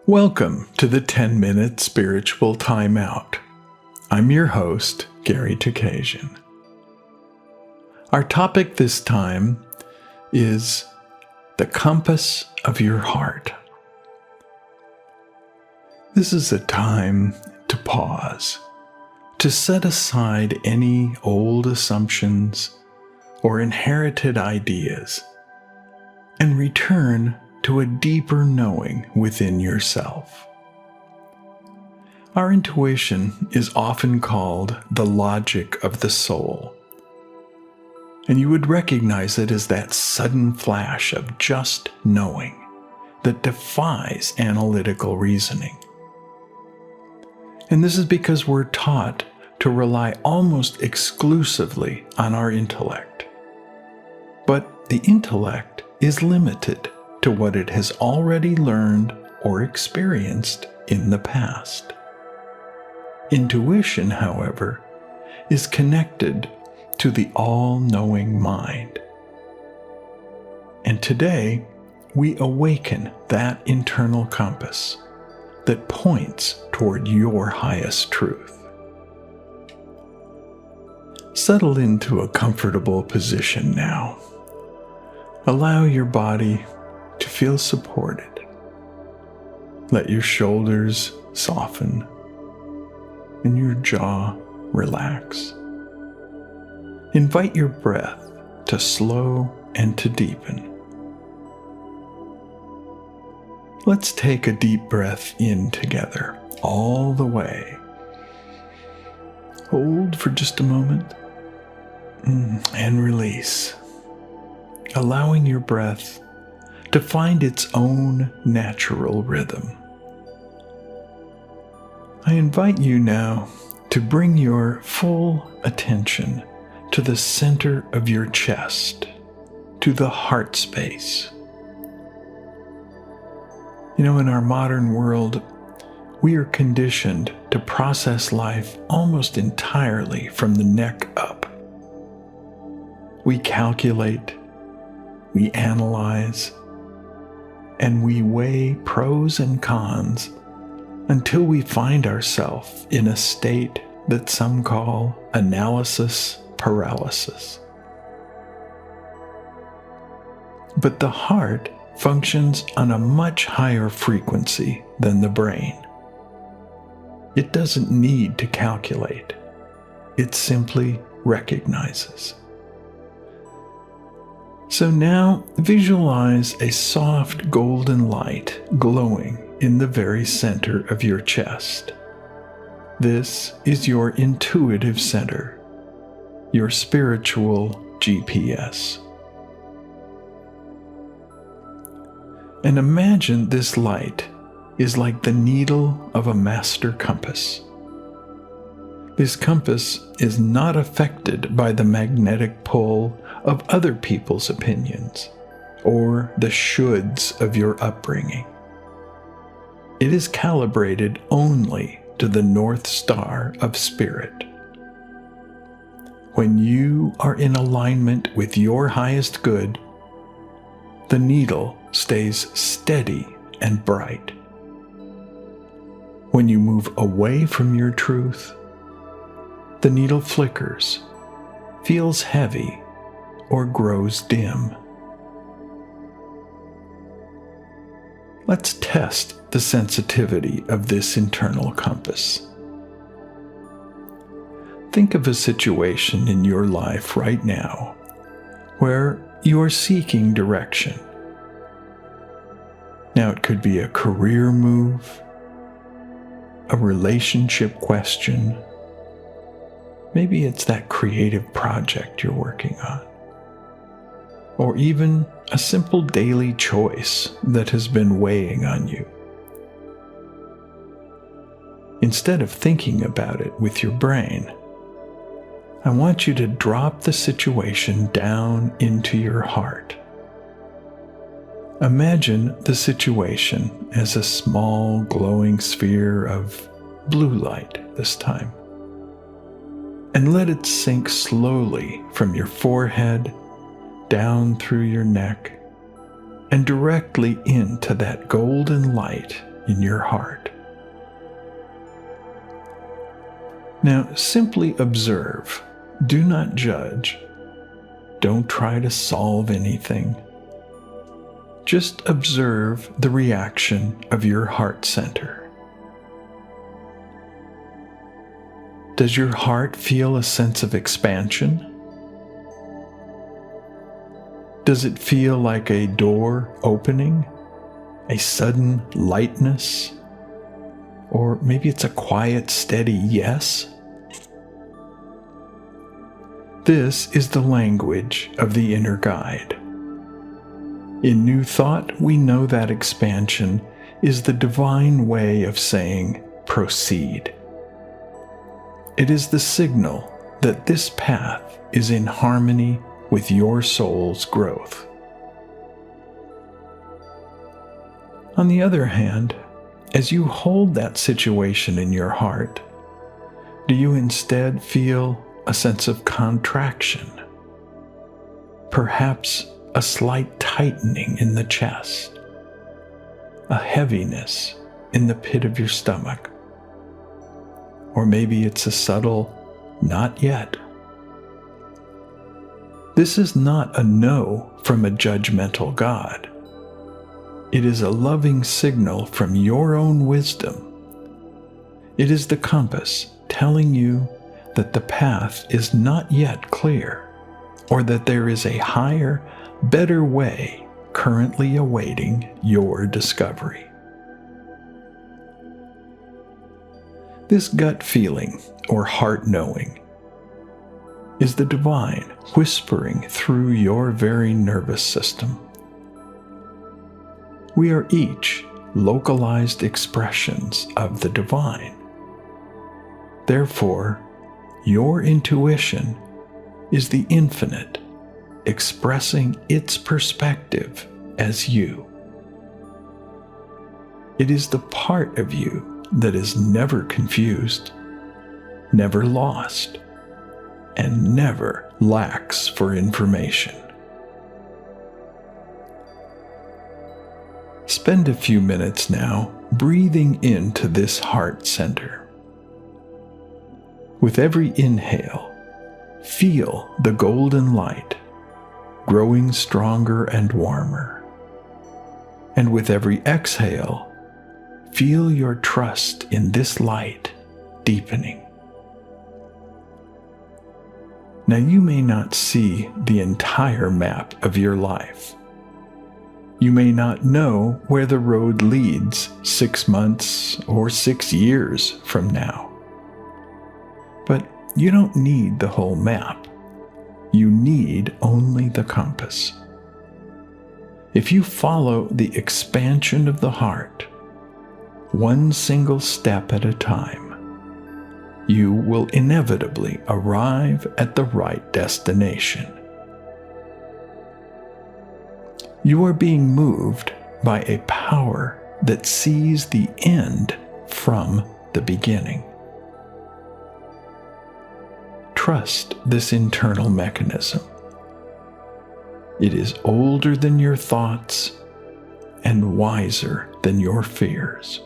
Welcome to the 10-Minute Spiritual Timeout. I'm your host, Gary Takesian. Our topic this time is the compass of your heart. This is a time to pause, to set aside any old assumptions or inherited ideas, and return to a deeper knowing within yourself. Our intuition is often called the logic of the soul, and you would recognize it as that sudden flash of just knowing that defies analytical reasoning. And this is because we're taught to rely almost exclusively on our intellect. But the intellect is limited to what it has already learned or experienced in the past. Intuition, however, is connected to the all-knowing mind. And today, we awaken that internal compass that points toward your highest truth. Settle into a comfortable position now. Allow your body to feel supported. Let your shoulders soften and your jaw relax. Invite your breath to slow and to deepen. Let's take a deep breath in together, all the way. Hold for just a moment and release, allowing your breath to find its own natural rhythm. I invite you now to bring your full attention to the center of your chest, to the heart space. In our modern world, we are conditioned to process life almost entirely from the neck up. We calculate, we analyze, and we weigh pros and cons until we find ourselves in a state that some call analysis paralysis. But the heart functions on a much higher frequency than the brain. It doesn't need to calculate. It simply recognizes. So now visualize a soft golden light glowing in the very center of your chest. This is your intuitive center, your spiritual GPS. And imagine this light is like the needle of a master compass. This compass is not affected by the magnetic pull of other people's opinions or the shoulds of your upbringing. It is calibrated only to the North Star of spirit. When you are in alignment with your highest good, the needle stays steady and bright. When you move away from your truth, the needle flickers, feels heavy, or grows dim. Let's test the sensitivity of this internal compass. Think of a situation in your life right now where you are seeking direction. Now, it could be a career move, a relationship question. Maybe it's that creative project you're working on. Or even a simple daily choice that has been weighing on you. Instead of thinking about it with your brain, I want you to drop the situation down into your heart. Imagine the situation as a small glowing sphere of blue light this time, and let it sink slowly from your forehead down through your neck and directly into that golden light in your heart. Now, simply observe. Do not judge. Don't try to solve anything. Just observe the reaction of your heart center. Does your heart feel a sense of expansion? Does it feel like a door opening? A sudden lightness? Or maybe it's a quiet, steady yes? This is the language of the inner guide. In New Thought, we know that expansion is the divine way of saying, proceed. It is the signal that this path is in harmony with your soul's growth. On the other hand, as you hold that situation in your heart, do you instead feel a sense of contraction? Perhaps a slight tightening in the chest, a heaviness in the pit of your stomach, or maybe it's a subtle not yet. This is not a no from a judgmental God. It is a loving signal from your own wisdom. It is the compass telling you that the path is not yet clear, or that there is a higher, better way currently awaiting your discovery. This gut feeling, or heart knowing, is the divine whispering through your very nervous system. We are each localized expressions of the divine. Therefore, your intuition is the infinite expressing its perspective as you. It is the part of you that is never confused, never lost, and never lacks for information. Spend a few minutes now breathing into this heart center. With every inhale, feel the golden light growing stronger and warmer. And with every exhale, feel your trust in this light deepening. Now, you may not see the entire map of your life. You may not know where the road leads 6 months or 6 years from now. But you don't need the whole map. You need only the compass. If you follow the expansion of the heart, one single step at a time, you will inevitably arrive at the right destination. You are being moved by a power that sees the end from the beginning. Trust this internal mechanism. It is older than your thoughts and wiser than your fears.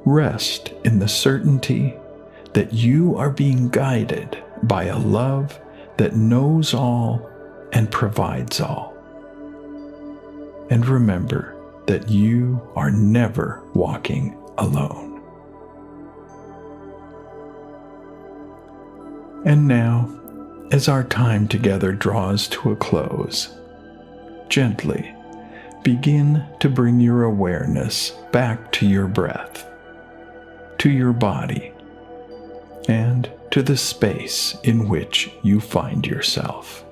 Rest in the certainty that you are being guided by a love that knows all and provides all. And remember that you are never walking alone. And now, as our time together draws to a close, gently begin to bring your awareness back to your breath, to your body, and to the space in which you find yourself.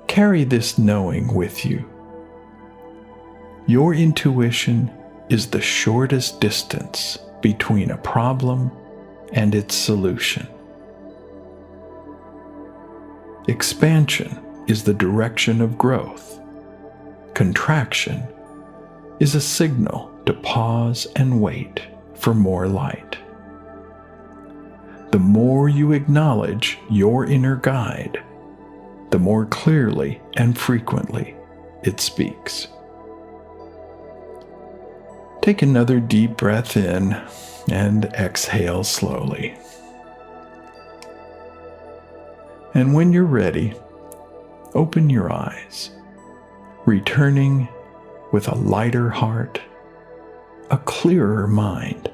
Carry this knowing with you. Your intuition is the shortest distance between a problem and its solution. Expansion is the direction of growth. Contraction is a signal to pause and wait for more light. The more you acknowledge your inner guide, the more clearly and frequently it speaks. Take another deep breath in and exhale slowly. And when you're ready, open your eyes, returning with a lighter heart, a clearer mind,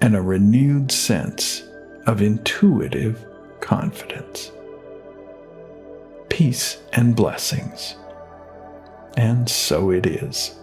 and a renewed sense of intuitive confidence. Peace and blessings. And so it is.